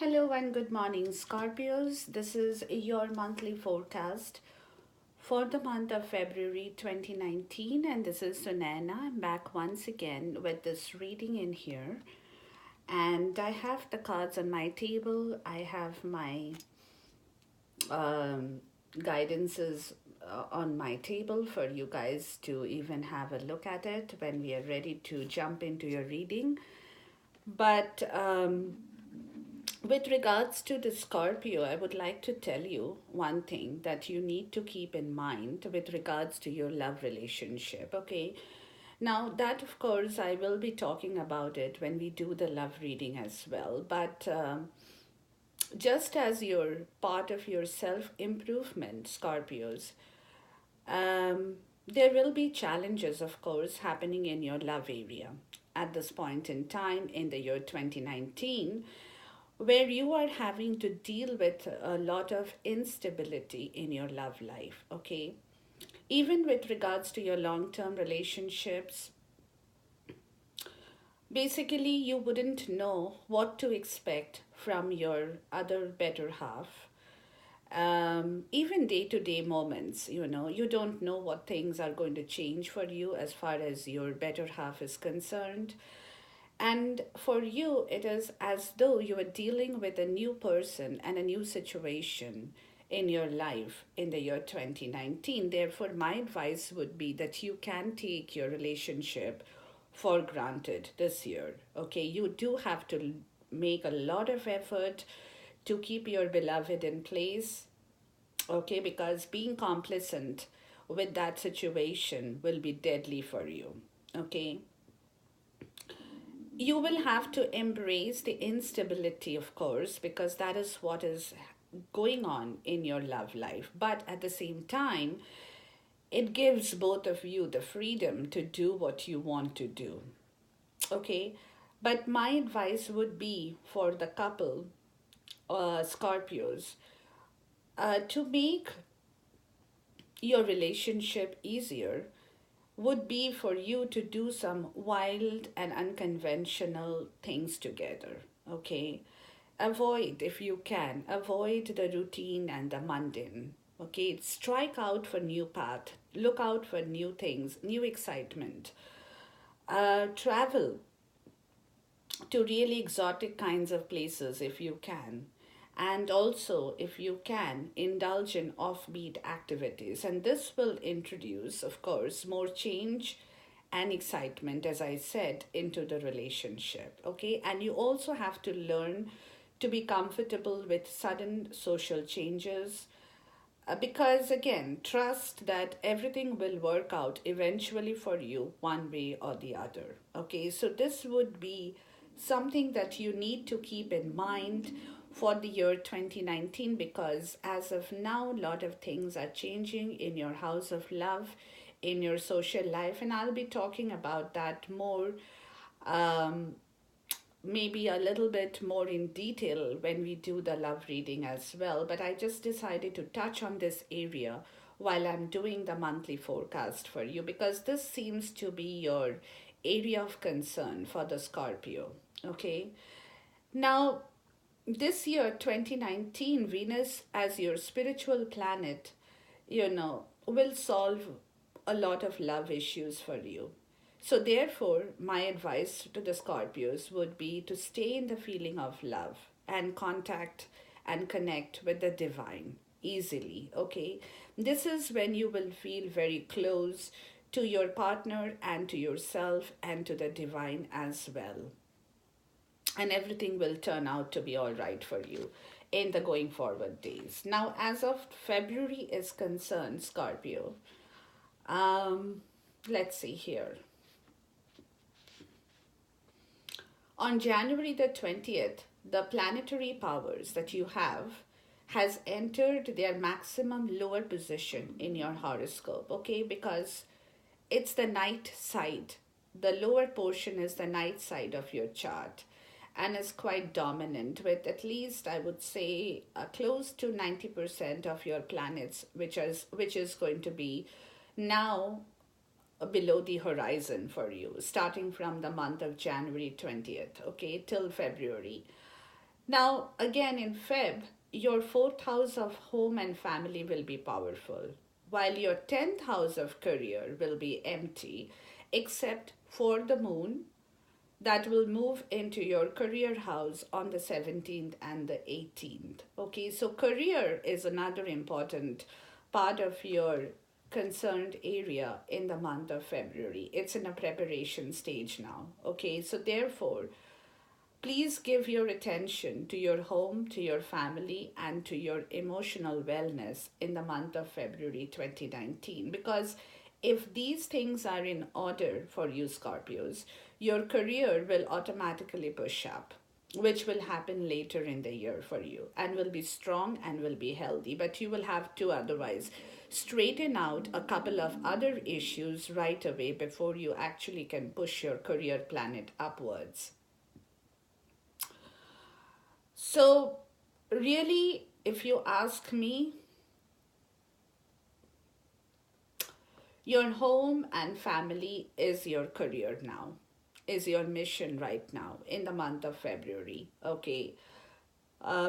Hello and good morning, Scorpios. This is your monthly forecast for the month of February 2019, and this is Sunana. I'm back once again with this reading in here, and I have the cards on my table. I have my um, guidances on my table for you guys to even have a look at it when we are ready to jump into your reading. But with regards to the Scorpio, I would like to tell you one thing that you need to keep in mind with regards to your love relationship. Okay. Now, that of course, I will be talking about it when we do the love reading as well. But just as your part of your self improvement, Scorpios, there will be challenges, of course, happening in your love area at this point in time in the year 2019, where you are having to deal with a lot of instability in your love life, okay? Even with regards to your long term relationships, basically, you wouldn't know what to expect from your other better half. Even day to day moments, you don't know what things are going to change for you as far as your better half is concerned. And for you, it is as though you are dealing with a new person and a new situation in your life in the year 2019. Therefore, my advice would be that you can take your relationship for granted this year. Okay, you do have to make a lot of effort to keep your beloved in place. Okay, because being complacent with that situation will be deadly for you. Okay, you will have to embrace the instability, of course, because that is what is going on in your love life. But at the same time, it gives both of you the freedom to do what you want to do. Okay? But my advice would be for the couple, Scorpios, to make your relationship easier would be for you to do some wild and unconventional things together. Okay, avoid, if you can, avoid the routine and the mundane. Okay, strike out for new path, look out for new things, new excitement. Travel to really exotic kinds of places if you can. And also, if you can, indulge in offbeat activities. And this will introduce, of course, more change and excitement, as I said, into the relationship. Okay. And you also have to learn to be comfortable with sudden social changes. Because again, trust that everything will work out eventually for you, one way or the other. Okay, so this would be something that you need to keep in mind for the year 2019, because as of now, a lot of things are changing in your house of love, in your social life, and I'll be talking about that more. Um, Maybe a little bit more in detail when we do the love reading as well. But I just decided to touch on this area while I'm doing the monthly forecast for you, because this seems to be your area of concern for the Scorpio. Okay. Now, this year, 2019, Venus as your spiritual planet, will solve a lot of love issues for you. So, therefore, my advice to the Scorpios would be to stay in the feeling of love and contact and connect with the divine easily. Okay, this is when you will feel very close to your partner and to yourself and to the divine as well, and everything will turn out to be all right for you in the going forward days. Now, as of February is concerned, Scorpio, um, let's see here. On January the 20th, the planetary powers that you have has entered their maximum lower position in your horoscope, okay? Because it's the night side. The lower portion is the night side of your chart and is quite dominant with, at least I would say, close to 90% of your planets, which is going to be now below the horizon for you, starting from the month of January 20th, okay, till February. Now, again in Feb, your fourth house of home and family will be powerful, while your 10th house of career will be empty, except for the moon that will move into your career house on the 17th and the 18th. Okay, so career is another important part of your concerned area in the month of February. It's in a preparation stage now. Okay, so therefore, please give your attention to your home, to your family, and to your emotional wellness in the month of February 2019. Because if these things are in order for you, Scorpios, your career will automatically push up, which will happen later in the year for you and will be strong and will be healthy. But you will have to otherwise straighten out a couple of other issues right away before you actually can push your career planet upwards. So, really, if you ask me, your home and family is your career now, is your mission right now in the month of February. Okay,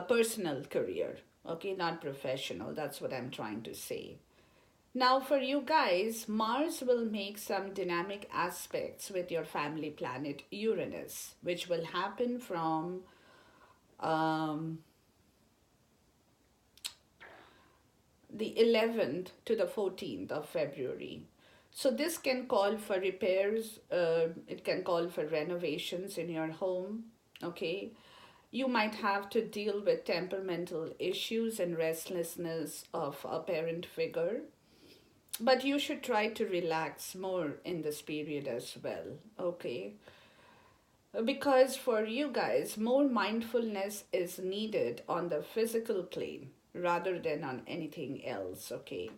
personal career. Okay, not professional. That's what I'm trying to say. Now, for you guys, Mars will make some dynamic aspects with your family planet Uranus, which will happen from um, the 11th to the 14th of February. So, this can call for repairs, it can call for renovations in your home. Okay, you might have to deal with temperamental issues and restlessness of a parent figure, but you should try to relax more in this period as well. Okay, because for you guys, more mindfulness is needed on the physical plane rather than on anything else. Okay,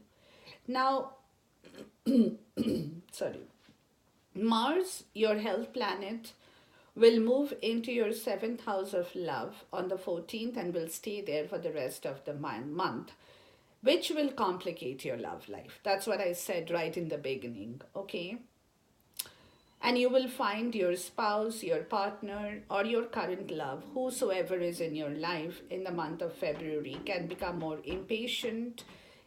now, sorry, Mars, your health planet, will move into your seventh house of love on the 14th and will stay there for the rest of the month, which will complicate your love life. That's what I said right in the beginning, okay? And you will find your spouse, your partner, or your current love, whosoever is in your life in the month of February, can become more impatient,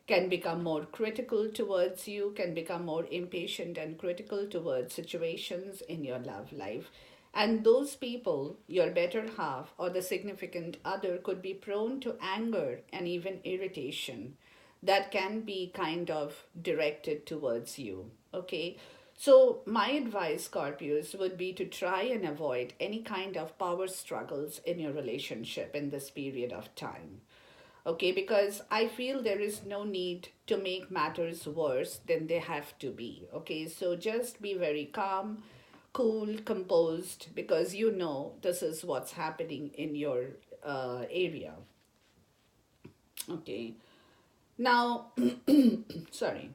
can become more critical towards you, can become more impatient and critical towards situations in your love life. And those people, your better half or the significant other, could be prone to anger and even irritation that can be kind of directed towards you. Okay, so my advice, Scorpios, would be to try and avoid any kind of power struggles in your relationship in this period of time. Okay, because I feel there is no need to make matters worse than they have to be. Okay, so just be very calm, cool, composed, because you know this is what's happening in your area. Okay, now, sorry.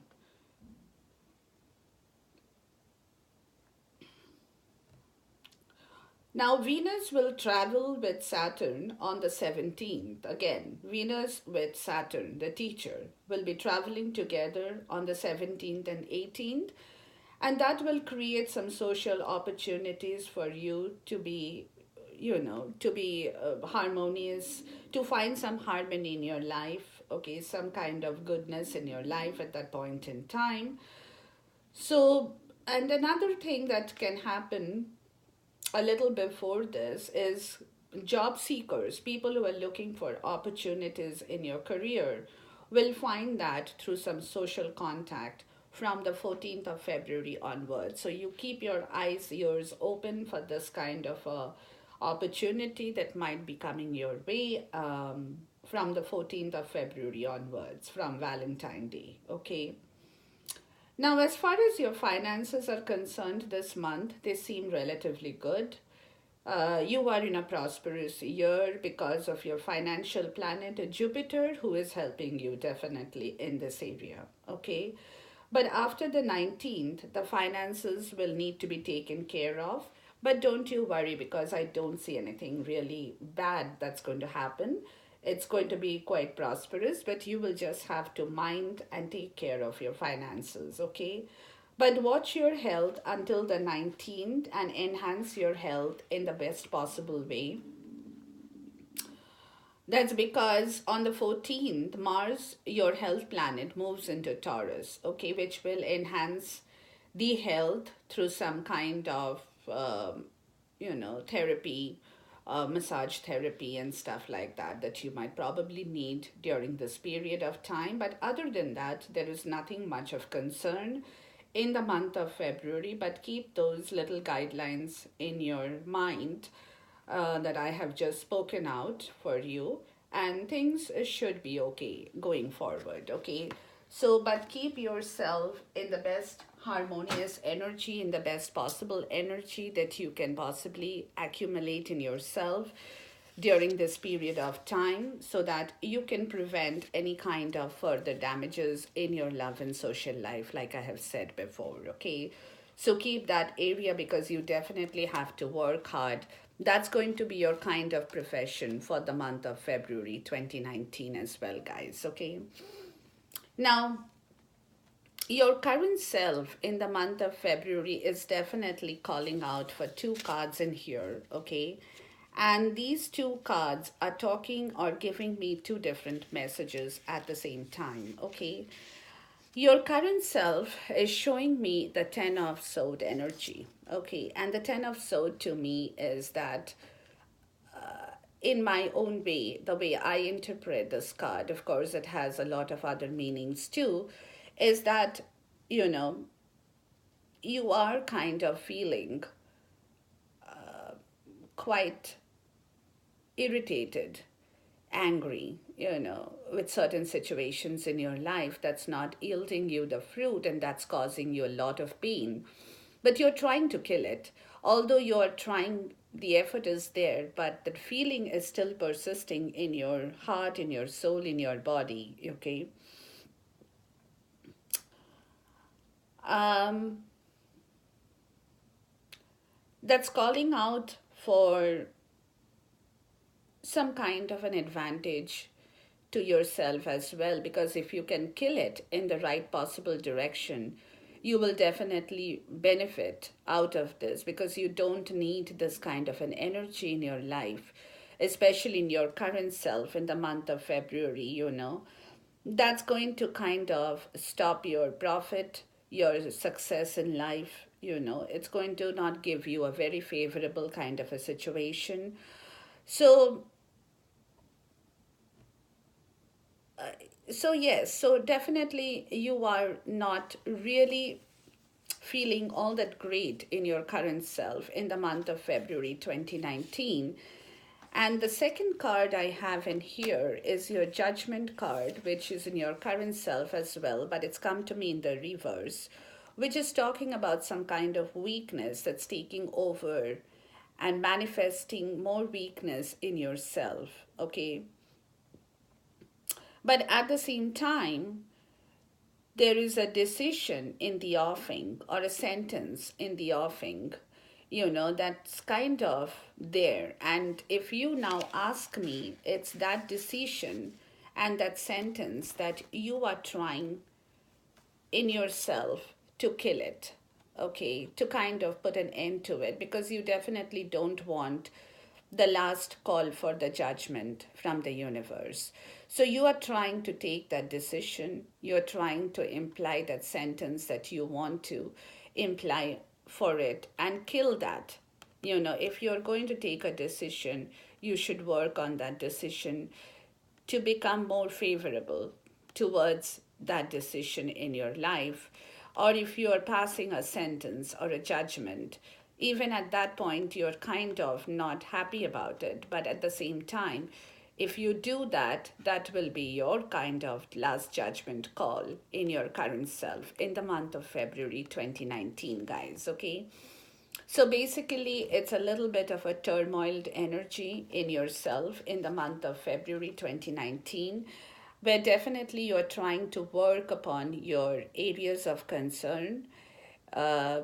Now, Venus will travel with Saturn on the 17th. Again, Venus with Saturn, the teacher, will be traveling together on the 17th and 18th. And that will create some social opportunities for you to be, to be harmonious, to find some harmony in your life, okay, some kind of goodness in your life at that point in time. So, and another thing that can happen a little before this is job seekers, people who are looking for opportunities in your career, will find that through some social contact from the 14th of February onwards. So you keep your eyes, ears open for this kind of opportunity that might be coming your way from the 14th of February onwards, from Valentine Day. Okay. Now, as far as your finances are concerned this month, they seem relatively good. You are in a prosperous year because of your financial planet Jupiter, who is helping you definitely in this area. Okay. But after the 19th, the finances will need to be taken care of. But don't you worry, because I don't see anything really bad that's going to happen. It's going to be quite prosperous, but you will just have to mind and take care of your finances, okay? But watch your health until the 19th and enhance your health in the best possible way. That's because on the 14th, Mars, your health planet, moves into Taurus, okay, which will enhance the health through some kind of, therapy, massage therapy, and stuff like that, that you might probably need during this period of time. But other than that, there is nothing much of concern in the month of February, but keep those little guidelines in your mind that I have just spoken out for you, and things should be okay going forward. Okay, so but keep yourself in the best harmonious energy, in the best possible energy that you can possibly accumulate in yourself during this period of time, so that you can prevent any kind of further damages in your love and social life, like I have said before. Okay, so keep that area, because you definitely have to work hard. That's going to be your kind of profession for the month of February 2019 as well, guys. Okay, now your current self in the month of February is definitely calling out for two cards in here, okay? And these two cards are talking or giving me two different messages at the same time, okay? Your current self is showing me the Ten of Sword energy, okay? And the Ten of Sword to me is that, in my own way, the way I interpret this card, of course, it has a lot of other meanings too, is that, you know, you are kind of feeling quite irritated, angry, with certain situations in your life that's not yielding you the fruit, and that's causing you a lot of pain. But you're trying to kill it. Although you're trying, the effort is there, but the feeling is still persisting in your heart, in your soul, in your body, okay? Um, that's calling out for some kind of an advantage to yourself as well, because if you can kill it in the right possible direction, you will definitely benefit out of this, because you don't need this kind of an energy in your life, especially in your current self in the month of February. That's going to kind of stop your profit, your success in life. It's going to not give you a very favorable kind of a situation. So yes, so definitely you are not really feeling all that great in your current self in the month of February 2019. And the second card I have in here is your Judgment card, which is in your current self as well, but it's come to me in the reverse, which is talking about some kind of weakness that's taking over and manifesting more weakness in yourself, okay? But at the same time, there is a decision in the offing, or a sentence in the offing, that's kind of there. And if you now ask me, it's that decision and that sentence that you are trying in yourself to kill it, okay, to kind of put an end to it, because you definitely don't want the last call for the judgment from the universe. So you are trying to take that decision, you're trying to imply that sentence that you want to imply for it, and kill that. If you're going to take a decision, you should work on that decision to become more favorable towards that decision in your life. Or if you are passing a sentence or a judgment, even at that point, you're kind of not happy about it. But at the same time, if you do that, that will be your kind of last judgment call in your current self in the month of February 2019, guys, okay? So basically, it's a little bit of a turmoiled energy in yourself in the month of February 2019, where definitely you're trying to work upon your areas of concern,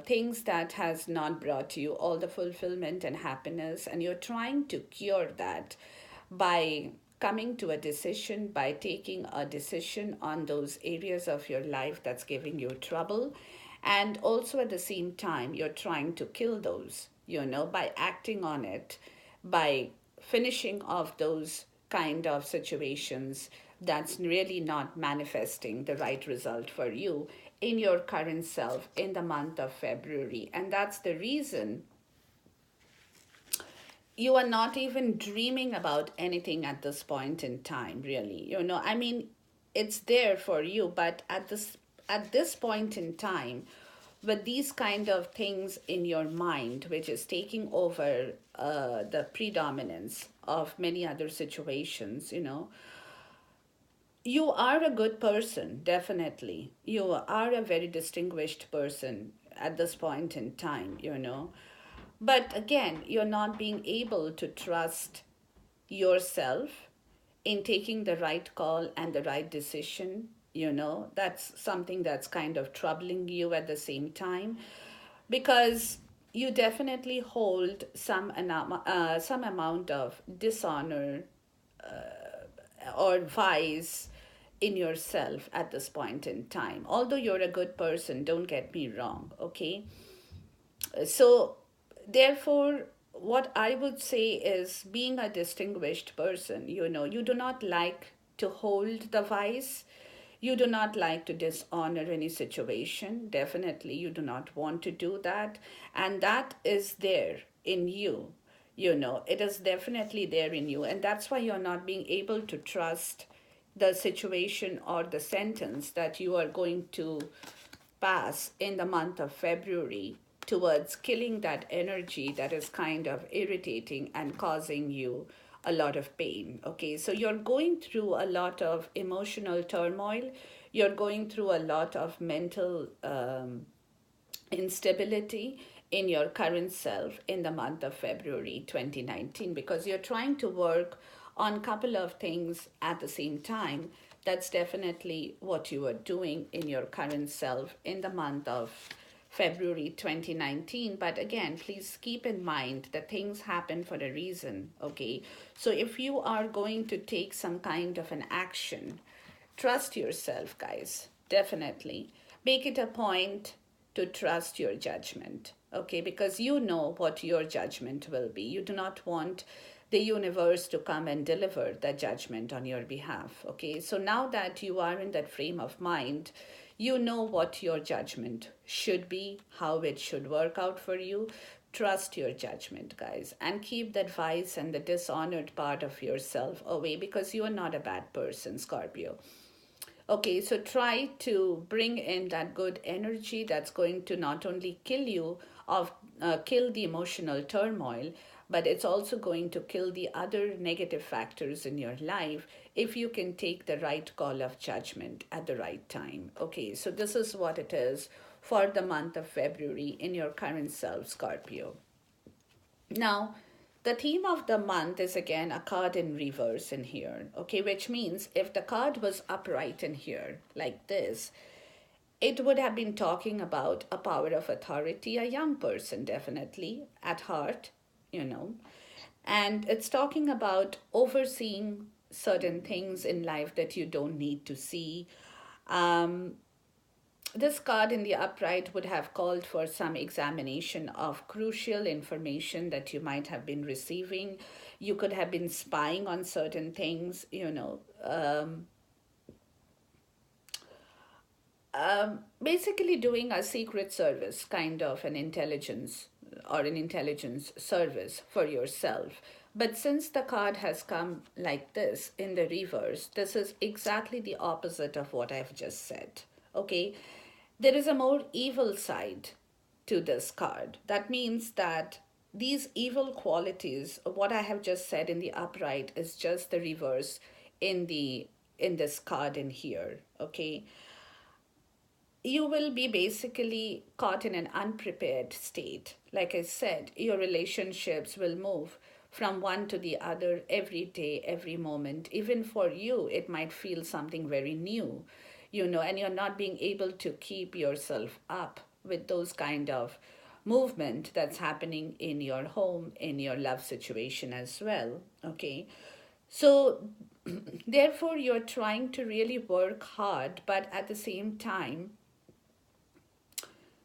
things that has not brought you all the fulfillment and happiness, and you're trying to cure that by coming to a decision, by taking a decision on those areas of your life that's giving you trouble. And also at the same time, you're trying to kill those, by acting on it, by finishing off those kind of situations that's really not manifesting the right result for you in your current self in the month of February. And that's the reason you are not even dreaming about anything at this point in time, really. I mean, it's there for you, but at this point in time, with these kind of things in your mind, which is taking over the predominance of many other situations, you are a good person, definitely. You are a very distinguished person at this point in time. But again, you're not being able to trust yourself in taking the right call and the right decision. That's something that's kind of troubling you at the same time, because you definitely hold some amount of dishonor or vice in yourself at this point in time. Although you're a good person, don't get me wrong, okay? So, therefore, what I would say is, being a distinguished person, you do not like to hold the vice. You do not like to dishonor any situation. Definitely, you do not want to do that. And that is there in you. It is definitely there in you. And that's why you're not being able to trust the situation or the sentence that you are going to pass in the month of February towards killing that energy that is kind of irritating and causing you a lot of pain. Okay, so you're going through a lot of emotional turmoil, you're going through a lot of mental instability in your current self in the month of February 2019, because you're trying to work on a couple of things at the same time. That's definitely what you are doing in your current self in the month of February 2019. But again, please keep in mind that things happen for a reason, okay? So if you are going to take some kind of an action, trust yourself, guys, definitely. Make it a point to trust your judgment, okay? Because you know what your judgment will be. You do not want the universe to come and deliver the judgment on your behalf, okay? So now that you are in that frame of mind, you know what your judgment should be, how it should work out for you. Trust your judgment, guys, and keep that vice and the dishonored part of yourself away, because you are not a bad person, Scorpio. Okay, so try to bring in that good energy that's going to not only kill the emotional turmoil, but it's also going to kill the other negative factors in your life if you can take the right call of judgment at the right time. Okay, so this is what it is for the month of February in your current self, Scorpio. Now, the theme of the month is again a card in reverse in here, okay, which means if the card was upright in here, like this, it would have been talking about a power of authority, a young person, definitely, at heart, you know. And it's talking about overseeing certain things in life that you don't need to see. Um, this card in the upright would have called for some examination of crucial information that you might have been receiving. You could have been spying on certain things. Basically doing a secret service, kind of an intelligence or an intelligence service for yourself. But since the card has come like this in the reverse, this is exactly the opposite of what I've just said. Okay, there is a more evil side to this card. That means that these evil qualities, what I have just said in the upright, is just the reverse in this card in here. Okay, you will be basically caught in an unprepared state. Like I said, your relationships will move from one to the other every day, every moment. Even for you, it might feel something very new, and you're not being able to keep yourself up with those kind of movement that's happening in your home, in your love situation as well. Okay. So, therefore, you're trying to really work hard, but at the same time,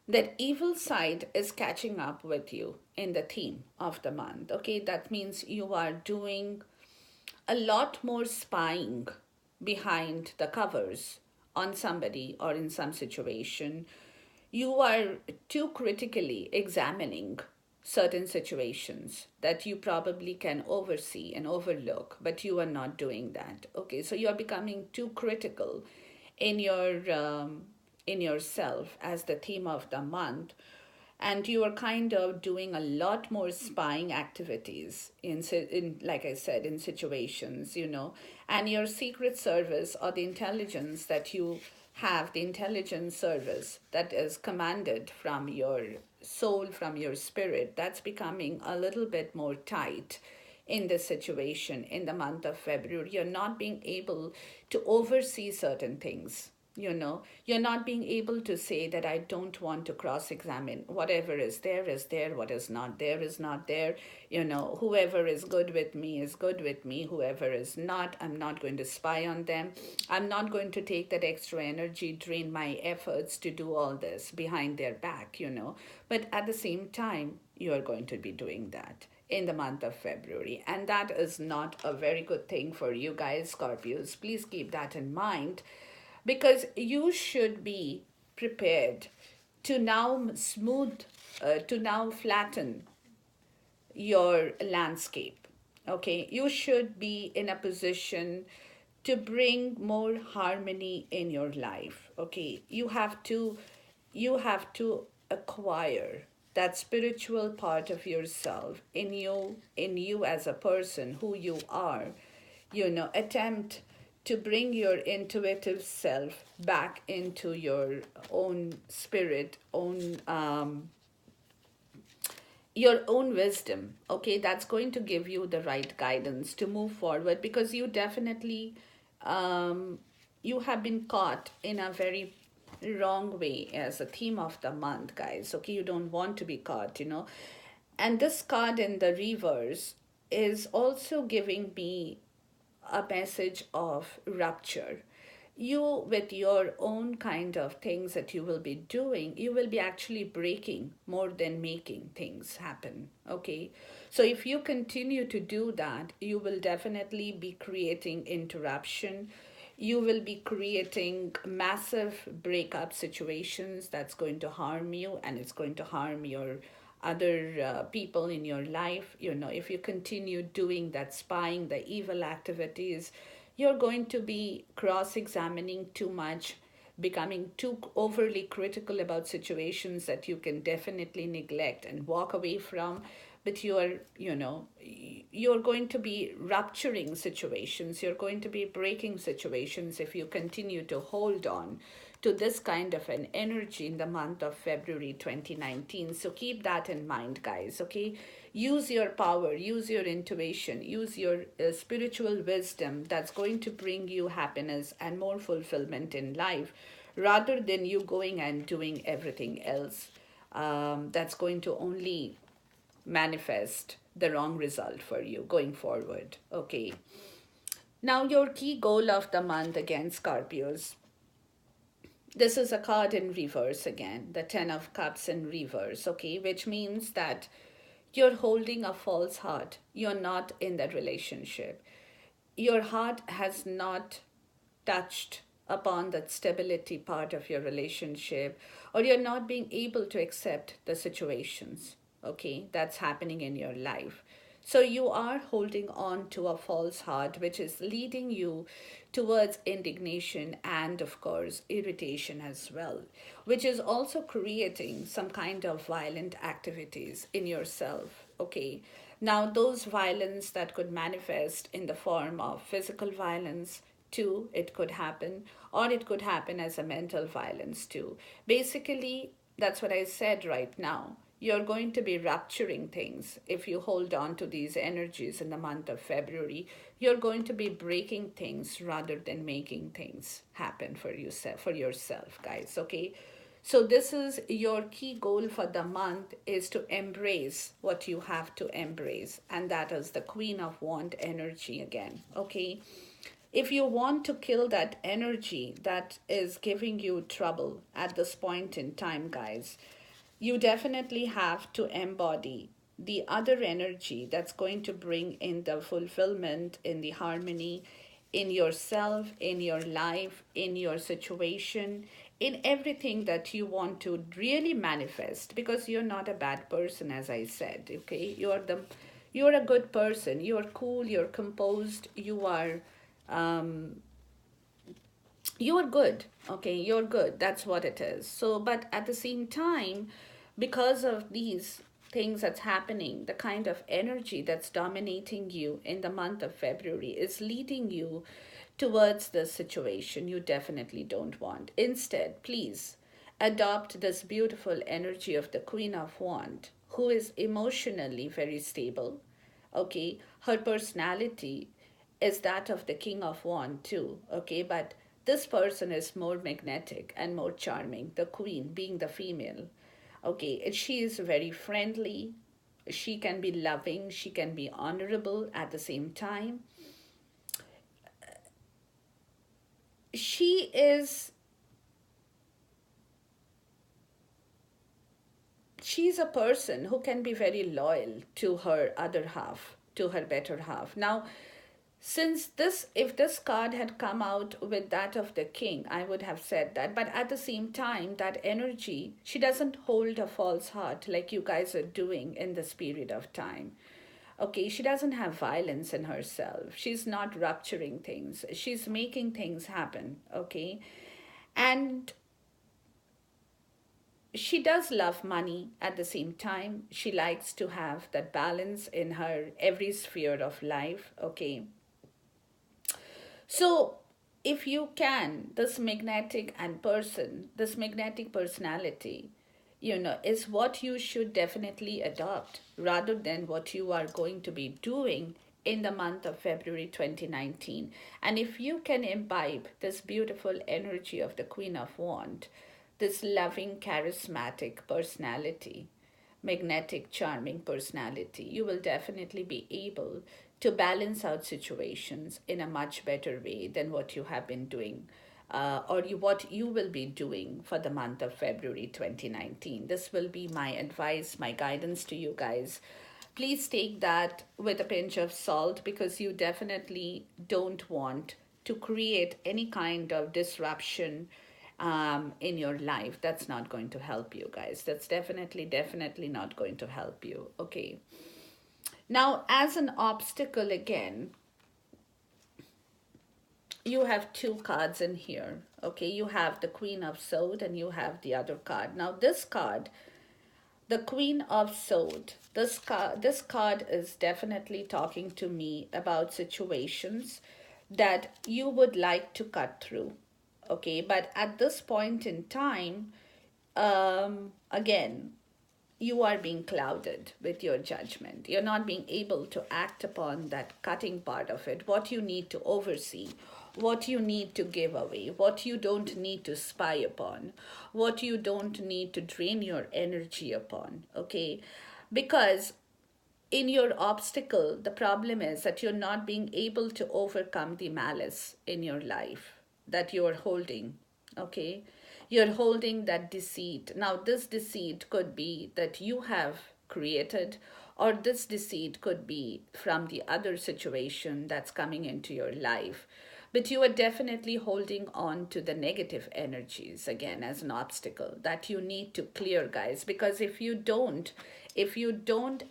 that evil side is catching up with you in the theme of the month. Okay, that means you are doing a lot more spying behind the covers on somebody or in some situation. You are too critically examining certain situations that you probably can oversee and overlook, but you are not doing that. Okay, so you are becoming too critical in in yourself as the theme of the month, and you are kind of doing a lot more spying activities in like I said, in situations, and your secret service or the intelligence that you have, the intelligence service that is commanded from your soul, from your spirit, that's becoming a little bit more tight in this situation in the month of February. You're not being able to oversee certain things. You're not being able to say that I don't want to cross examine. Whatever is there, what is not there is not there. Whoever is good with me is good with me. Whoever is not, I'm not going to spy on them. I'm not going to take that extra energy, drain my efforts to do all this behind their back. But at the same time, you are going to be doing that in the month of February. And that is not a very good thing for you guys, Scorpios. Please keep that in mind, because you should be prepared to now to now flatten your landscape. Okay, you should be in a position to bring more harmony in your life. Okay, you have to acquire that spiritual part of yourself in you as a person, who you are. Attempt to bring your intuitive self back into your own spirit, your own wisdom. Okay, that's going to give you the right guidance to move forward, because you definitely um, you have been caught in a very wrong way as a theme of the month, guys. Okay, you don't want to be caught. And this card in the reverse is also giving me a message of rupture. You, with your own kind of things that you will be doing, you will be actually breaking more than making things happen. Okay, so if you continue to do that, you will definitely be creating interruption. You will be creating massive breakup situations that's going to harm you, and it's going to harm your other people in your life. If you continue doing that spying, the evil activities, you're going to be cross examining too much, becoming too overly critical about situations that you can definitely neglect and walk away from. But you're going to be rupturing situations, you're going to be breaking situations if you continue to hold on to this kind of an energy in the month of February 2019. So keep that in mind, guys, okay? Use your power, use your intuition, use your spiritual wisdom that's going to bring you happiness and more fulfillment in life, rather than you going and doing everything else that's going to only manifest the wrong result for you going forward. Okay. Now, your key goal of the month, again, Scorpios. This is a card in reverse again, the Ten of Cups in reverse, okay, which means that you're holding a false heart. You're not in that relationship. Your heart has not touched upon that stability part of your relationship, or you're not being able to accept the situations, okay, that's happening in your life. So you are holding on to a false heart, which is leading you towards indignation and, of course, irritation as well, which is also creating some kind of violent activities in yourself. Okay. Now, those violence that could manifest in the form of physical violence, too, it could happen, or it could happen as a mental violence, too. Basically, that's what I said right now. You're going to be rupturing things if you hold on to these energies in the month of February. You're going to be breaking things rather than making things happen for yourself, guys. Okay. So this is your key goal for the month, is to embrace what you have to embrace. And that is the Queen of Wand energy again. Okay. If you want to kill that energy that is giving you trouble at this point in time, guys, you definitely have to embody the other energy that's going to bring in the fulfillment, in the harmony, in yourself, in your life, in your situation, in everything that you want to really manifest, because you're not a bad person, as I said. Okay, you're a good person. You're cool, you're composed, you're good. Okay, you're good. That's what it is. So, but at the same time, because of these things that's happening, the kind of energy that's dominating you in the month of February is leading you towards the situation you definitely don't want. Instead, please adopt this beautiful energy of the Queen of Wands, who is emotionally very stable. Okay, her personality is that of the King of Wands too. Okay, but this person is more magnetic and more charming, the Queen being the female. Okay, and she is very friendly, she can be loving, she can be honorable at the same time. She is she's a person who can be very loyal to her other half, to her better half. Now, since this, if this card had come out with that of the king, I would have said that. But at the same time, that energy, she doesn't hold a false heart like you guys are doing in this period of time. Okay, she doesn't have violence in herself. She's not rupturing things. She's making things happen. Okay. And she does love money at the same time. She likes to have that balance in her every sphere of life. Okay. So, if you can, this magnetic personality, is what you should definitely adopt rather than what you are going to be doing in the month of February 2019. And if you can imbibe this beautiful energy of the Queen of Wands, this loving, charismatic personality, magnetic, charming personality, you will definitely be able to balance out situations in a much better way than what you have been doing, what you will be doing for the month of February 2019. This will be my advice, my guidance to you guys. Please take that with a pinch of salt, because you definitely don't want to create any kind of disruption in your life. That's not going to help you guys. That's definitely not going to help you. Okay. Now, as an obstacle again, you have two cards in here. Okay, you have the Queen of Swords and you have the other card. Now, this card, the Queen of Swords, this card is definitely talking to me about situations that you would like to cut through. Okay, but at this point in time, again, you are being clouded with your judgment. You're not being able to act upon that cutting part of it, what you need to oversee, what you need to give away, what you don't need to spy upon, what you don't need to drain your energy upon, okay? Because in your obstacle, the problem is that you're not being able to overcome the malice in your life that you're holding, okay? You're holding that deceit. Now, this deceit could be that you have created, or this deceit could be from the other situation that's coming into your life. But you are definitely holding on to the negative energies again as an obstacle that you need to clear, guys. Because if you don't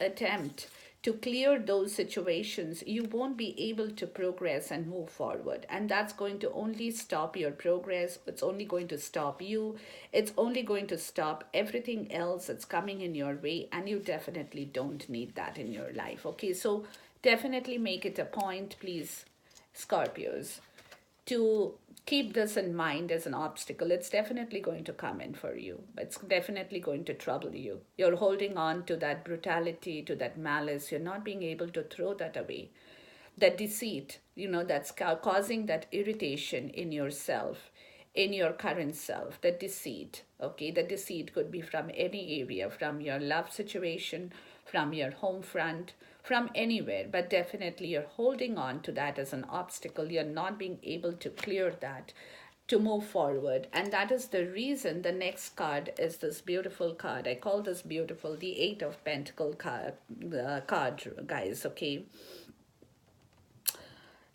attempt to clear those situations, you won't be able to progress and move forward. And that's going to only stop your progress. It's only going to stop you. It's only going to stop everything else that's coming in your way. And you definitely don't need that in your life. Okay, so definitely make it a point, please, Scorpios, to keep this in mind as an obstacle. It's definitely going to come in for you. It's definitely going to trouble you. You're holding on to that brutality, to that malice. You're not being able to throw that away. That deceit, that's causing that irritation in yourself, in your current self, the deceit. Okay, the deceit could be from any area, from your love situation, from your home front, from anywhere, but definitely you're holding on to that as an obstacle. You're not being able to clear that to move forward. And that is the reason the next card is this beautiful card. I call this beautiful, the Eight of Pentacle card, guys, okay?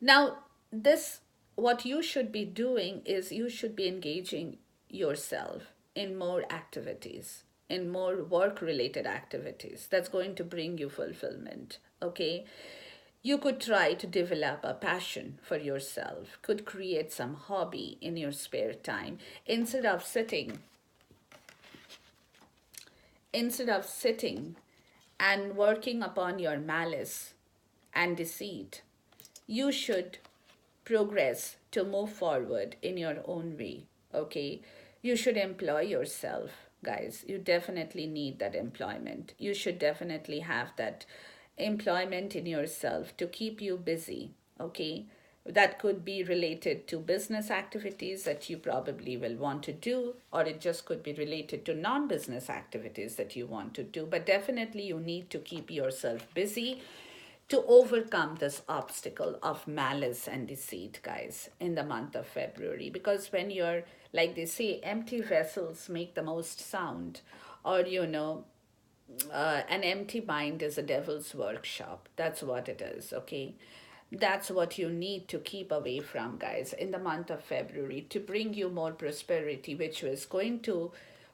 Now, this, what you should be doing is you should be engaging yourself in more activities, in more work related activities that's going to bring you fulfillment, okay? You could try to develop a passion for yourself, could create some hobby in your spare time instead of sitting and working upon your malice and deceit. You should progress to move forward in your own way, okay? You should employ yourself, guys. You definitely need that employment. You should definitely have that employment in yourself to keep you busy, okay? That could be related to business activities that you probably will want to do, or it just could be related to non business activities that you want to do. But definitely, you need to keep yourself busy to overcome this obstacle of malice and deceit, guys, in the month of February. Because when you're, like they say, empty vessels make the most sound, or an empty mind is a devil's workshop. That's what it is, okay? That's what you need to keep away from, guys, in the month of February to bring you more prosperity, which is going to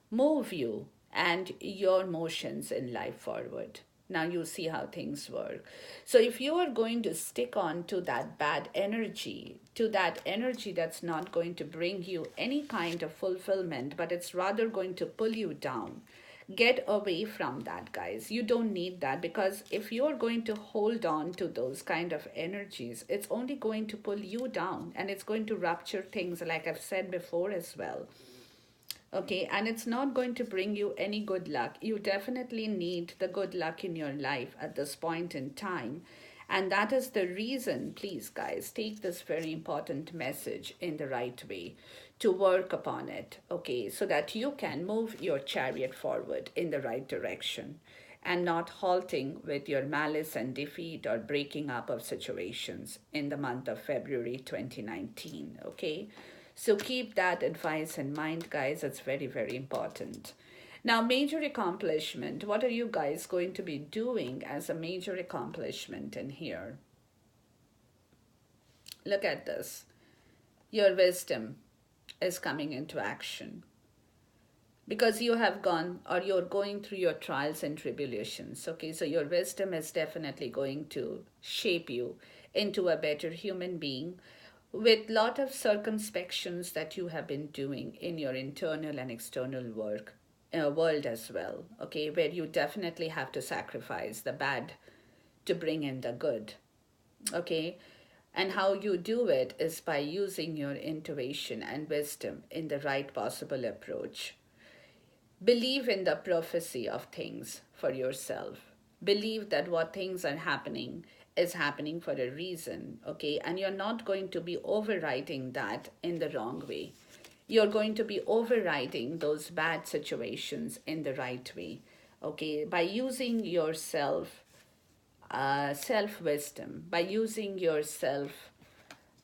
move you and your motions in life forward. Now you see how things work. So if you are going to stick on to that bad energy, to that energy that's not going to bring you any kind of fulfillment, but it's rather going to pull you down, get away from that, guys. You don't need that, because if you're going to hold on to those kind of energies, it's only going to pull you down and it's going to rupture things, like I've said before as well. Okay, and it's not going to bring you any good luck. You definitely need the good luck in your life at this point in time. And that is the reason, please, guys, take this very important message in the right way to work upon it, okay, so that you can move your chariot forward in the right direction and not halting with your malice and defeat or breaking up of situations in the month of February 2019, okay? So keep that advice in mind, guys. It's very, very important. Now, major accomplishment. What are you guys going to be doing as a major accomplishment in here? Look at this. Your wisdom is coming into action because you have gone, or you're going through your trials and tribulations. Okay, so your wisdom is definitely going to shape you into a better human being with lot of circumspections that you have been doing in your internal and external world as well, okay, where you definitely have to sacrifice the bad to bring in the good, okay? And how you do it is by using your intuition and wisdom in the right possible approach. Believe in the prophecy of things for yourself. Believe that what things are happening is happening for a reason, okay? And you're not going to be overriding that in the wrong way. You're going to be overriding those bad situations in the right way, okay? By using your self wisdom, by using your self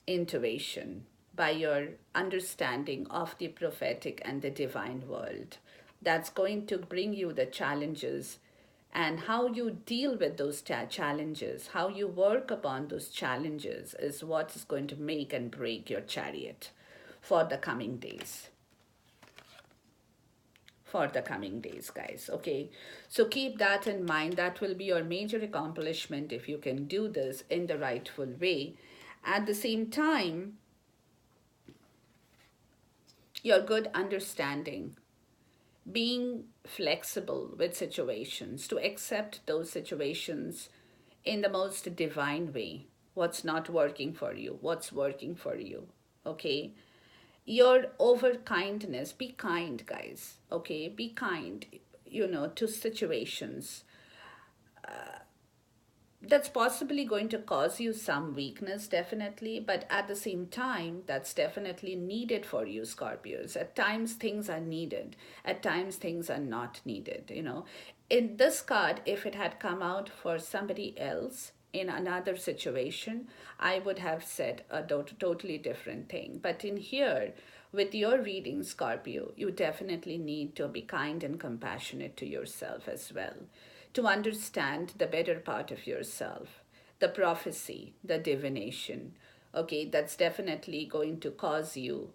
intuition, by your understanding of the prophetic and the divine world. That's going to bring you the challenges, and how you deal with those challenges, how you work upon those challenges is what is going to make and break your chariot for the coming days. For the coming days, guys, okay? So keep that in mind. That will be your major accomplishment if you can do this in the rightful way. At the same time, your good understanding, being flexible with situations, to accept those situations in the most divine way. What's not working for you, what's working for you, okay? Your over kindness, be kind, guys, okay? Be kind, to situations that's possibly going to cause you some weakness, definitely, but at the same time, that's definitely needed for you, Scorpios. At times, things are needed, at times, things are not needed, In this card, if it had come out for somebody else in another situation, I would have said a totally different thing. But in here, with your reading, Scorpio, you definitely need to be kind and compassionate to yourself as well, to understand the better part of yourself, the prophecy, the divination. Okay, that's definitely going to cause you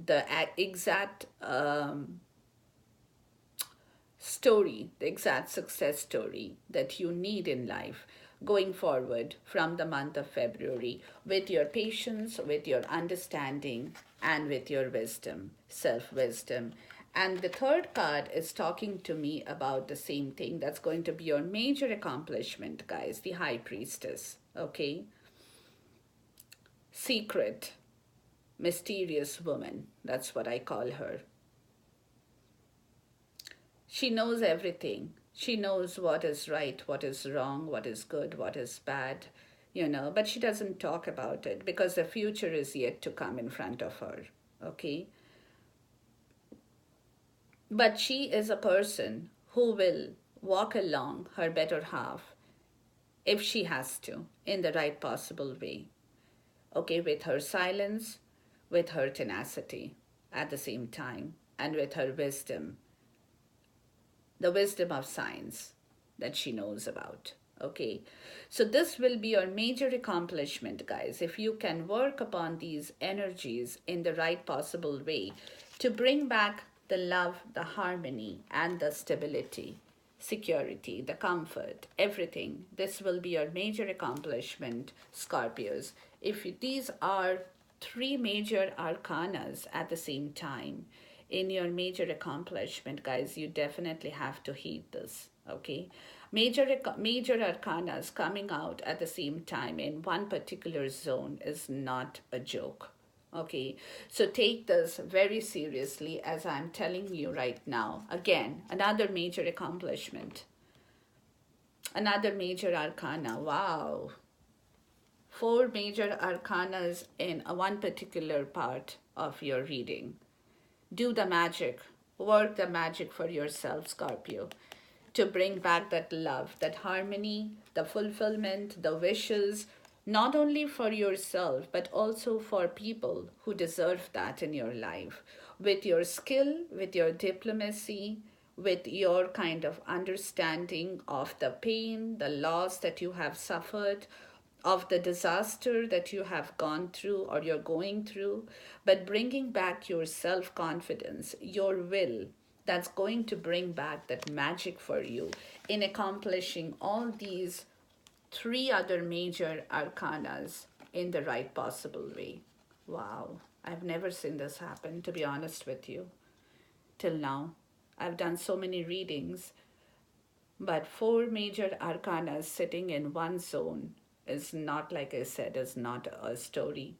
the exact story, the exact success story that you need in life going forward from the month of February with your patience, with your understanding, and with your wisdom, self wisdom. And the third card is talking to me about the same thing. That's going to be your major accomplishment, guys, the High Priestess. Okay? Secret, mysterious woman. That's what I call her. She knows everything. She knows what is right, what is wrong, what is good, what is bad, but she doesn't talk about it because the future is yet to come in front of her. Okay? But she is a person who will walk along her better half if she has to in the right possible way. Okay, with her silence, with her tenacity at the same time, and with her wisdom, the wisdom of science that she knows about. Okay, so this will be your major accomplishment, guys, if you can work upon these energies in the right possible way to bring back the love, the harmony, and the stability, security, the comfort, everything. This will be your major accomplishment, Scorpios. If these are three major arcanas at the same time in your major accomplishment, guys, you definitely have to heed this. Okay, major arcanas coming out at the same time in one particular zone is not a joke. Okay, so take this very seriously as I'm telling you right now. Again, another major accomplishment, another major arcana. Wow, four major arcanas in one particular part of your reading. Do the magic, work the magic for yourself, Scorpio, to bring back that love, that harmony, the fulfillment, the wishes, not only for yourself, but also for people who deserve that in your life. With your skill, with your diplomacy, with your kind of understanding of the pain, the loss that you have suffered, of the disaster that you have gone through or you're going through, but bringing back your self confidence, your will, that's going to bring back that magic for you in accomplishing all these three other major arcanas in the right possible way. Wow, I've never seen this happen, to be honest with you, till now. I've done so many readings, but four major arcanas sitting in one zone is not, like I said, is not a story.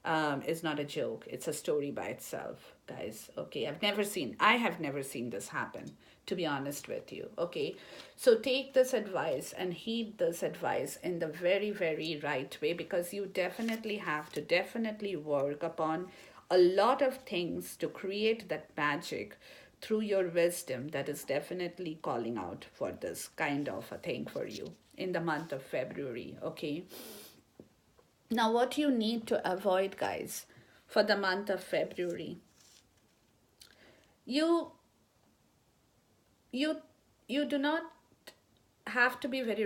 Is not a joke. It's a story by itself, guys. Okay, I have never seen this happen, to be honest with you. Okay, so take this advice and heed this advice in the very, very right way, because you definitely have to definitely work upon a lot of things to create that magic through your wisdom that is definitely calling out for this kind of a thing for you in the month of February. Okay, now what you need to avoid, guys, for the month of February, you you you do not have to be very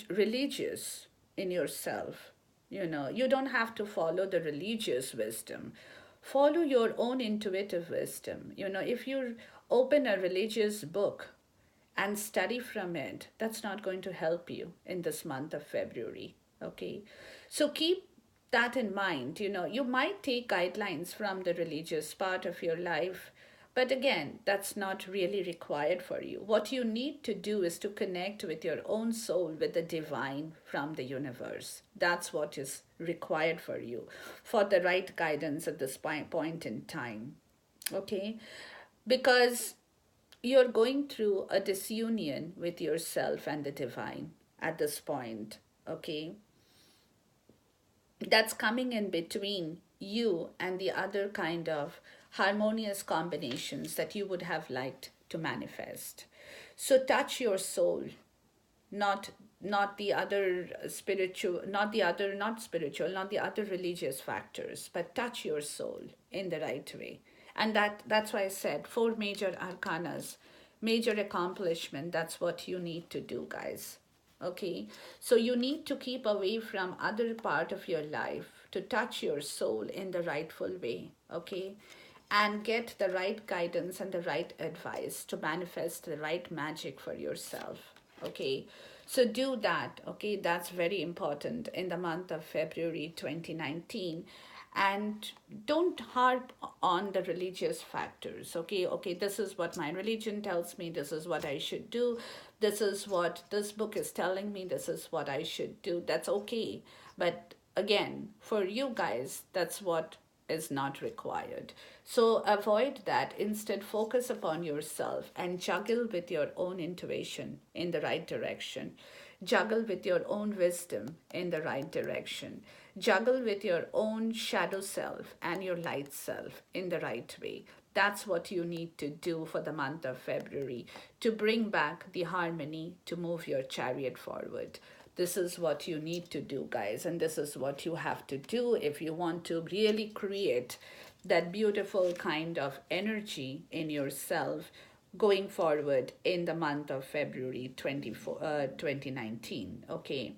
religious in yourself. You don't have to follow the religious wisdom. Follow your own intuitive wisdom. If you open a religious book and study from it, that's not going to help you in this month of February. Okay, so keep that in mind. You might take guidelines from the religious part of your life, but again, that's not really required for you. What you need to do is to connect with your own soul, with the divine from the universe. That's what is required for you for the right guidance at this point in time. Okay, because you're going through a disunion with yourself and the divine at this point. Okay, that's coming in between you and the other kind of harmonious combinations that you would have liked to manifest. So touch your soul, not not the other spiritual, not spiritual, not the other religious factors, but touch your soul in the right way. And that's why I said four major arcanas, major accomplishment. That's what you need to do, guys. Okay, so you need to keep away from other part of your life to touch your soul in the rightful way. Okay, and get the right guidance and the right advice to manifest the right magic for yourself. Okay, so do that. Okay, that's very important in the month of February 2019. And don't harp on the religious factors. Okay, okay, this is what my religion tells me, this is what I should do, this is what this book is telling me, this is what I should do. That's okay, but again, for you guys, that's what is not required. So avoid that. Instead, focus upon yourself and juggle with your own intuition in the right direction. Juggle with your own wisdom in the right direction. Juggle with your own shadow self and your light self in the right way. That's what you need to do for the month of February to bring back the harmony to move your chariot forward. This is what you need to do, guys, and this is what you have to do if you want to really create that beautiful kind of energy in yourself going forward in the month of February 2019. Okay.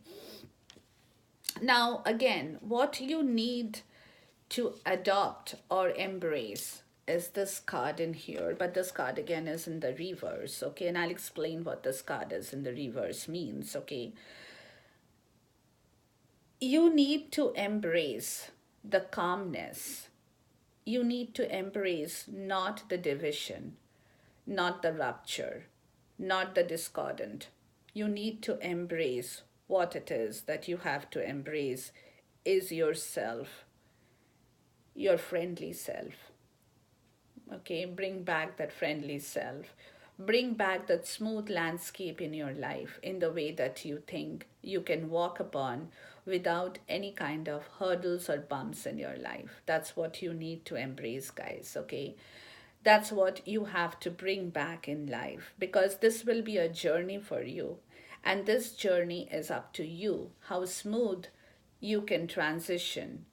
Now, again, what you need to adopt or embrace is this card in here, but this card again is in the reverse. Okay, and I'll explain what this card is in the reverse means. Okay, you need to embrace the calmness. You need to embrace not the division, not the rupture, not the discordant. You need to embrace what it is that you have to embrace is yourself, your friendly self. Okay, bring back that friendly self. Bring back that smooth landscape in your life in the way that you think you can walk upon without any kind of hurdles or bumps in your life. That's what you need to embrace, guys. Okay, that's what you have to bring back in life because this will be a journey for you. And this journey is up to you how smooth you can transition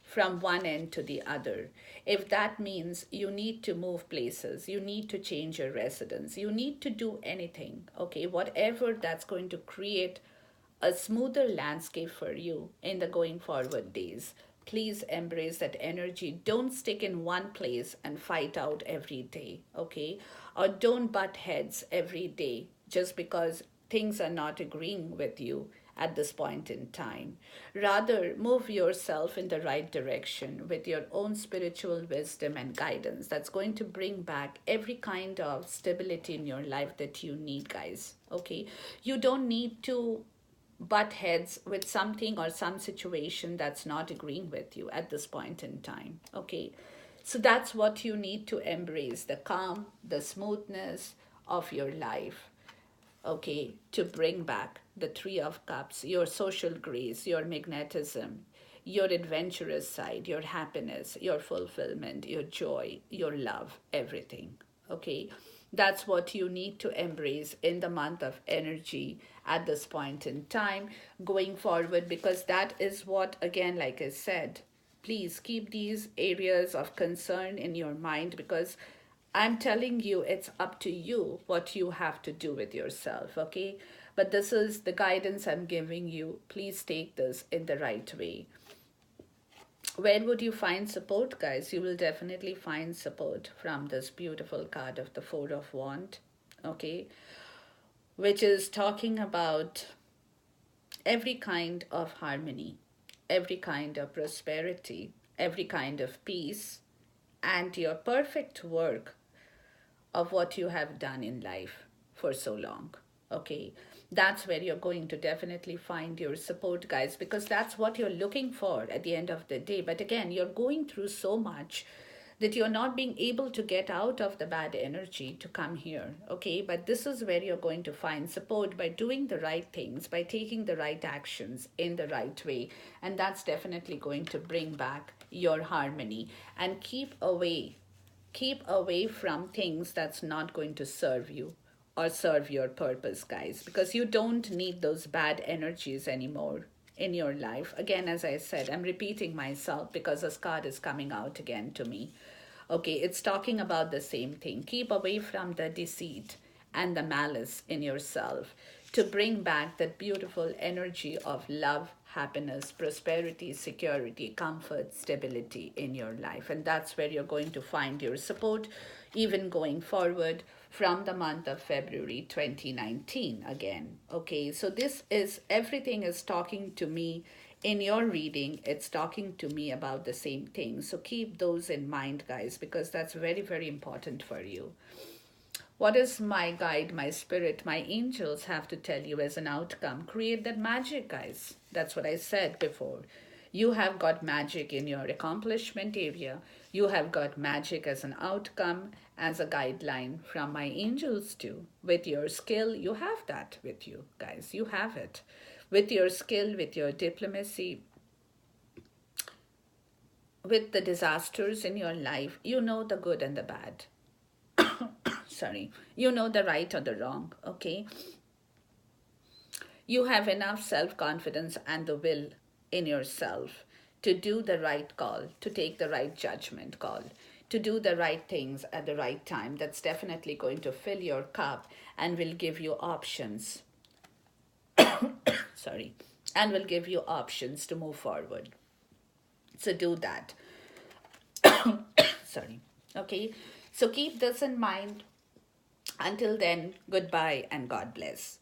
from one end to the other. If that means you need to move places, you need to change your residence, you need to do anything, okay, whatever that's going to create a smoother landscape for you in the going forward days. Please embrace that energy. Don't stick in one place and fight out every day, okay? Or don't butt heads every day just because things are not agreeing with you at this point in time. Rather, move yourself in the right direction with your own spiritual wisdom and guidance that's going to bring back every kind of stability in your life that you need, guys. Okay? You don't need to butt heads with something or some situation that's not agreeing with you at this point in time. Okay? So that's what you need to embrace, the calm, the smoothness of your life, okay, to bring back the Three of Cups, your social grace, your magnetism, your adventurous side, your happiness, your fulfillment, your joy, your love, everything. Okay, that's what you need to embrace in the month of energy at this point in time going forward, because that is what, again, like I said, please keep these areas of concern in your mind because I'm telling you, it's up to you what you have to do with yourself, okay? But this is the guidance I'm giving you. Please take this in the right way. Where would you find support, guys? You will definitely find support from this beautiful card of the Four of Wands, okay? Which is talking about every kind of harmony, every kind of prosperity, every kind of peace, and your perfect work of what you have done in life for so long. Okay, that's where you're going to definitely find your support, guys, because that's what you're looking for at the end of the day. But again, you're going through so much that you're not being able to get out of the bad energy to come here. Okay, but this is where you're going to find support by doing the right things, by taking the right actions in the right way. And that's definitely going to bring back your harmony. And keep away from things that's not going to serve you or serve your purpose, guys, because you don't need those bad energies anymore in your life. Again, as I said, I'm repeating myself because this card is coming out again to me. Okay, it's talking about the same thing. Keep away from the deceit and the malice in yourself to bring back that beautiful energy of love, happiness, prosperity, security, comfort, stability in your life. And that's where you're going to find your support, even going forward from the month of February 2019 again. Okay, so this is everything is talking to me in your reading. It's talking to me about the same thing. So keep those in mind, guys, because that's very, very important for you. What is my guide, my spirit, my angels have to tell you as an outcome? Create that magic, guys. That's what I said before. You have got magic in your accomplishment area. You have got magic as an outcome, as a guideline from my angels too. With your skill, you have that with you, guys. You have it. With your skill, with your diplomacy, with the disasters in your life, you know the good and the bad. Sorry, you know the right or the wrong, okay? You have enough self confidence and the will in yourself to do the right call, to take the right judgment call, to do the right things at the right time. That's definitely going to fill your cup and will give you options. Sorry, and will give you options to move forward. So do that. Sorry. Okay, so keep this in mind. Until then, goodbye and God bless.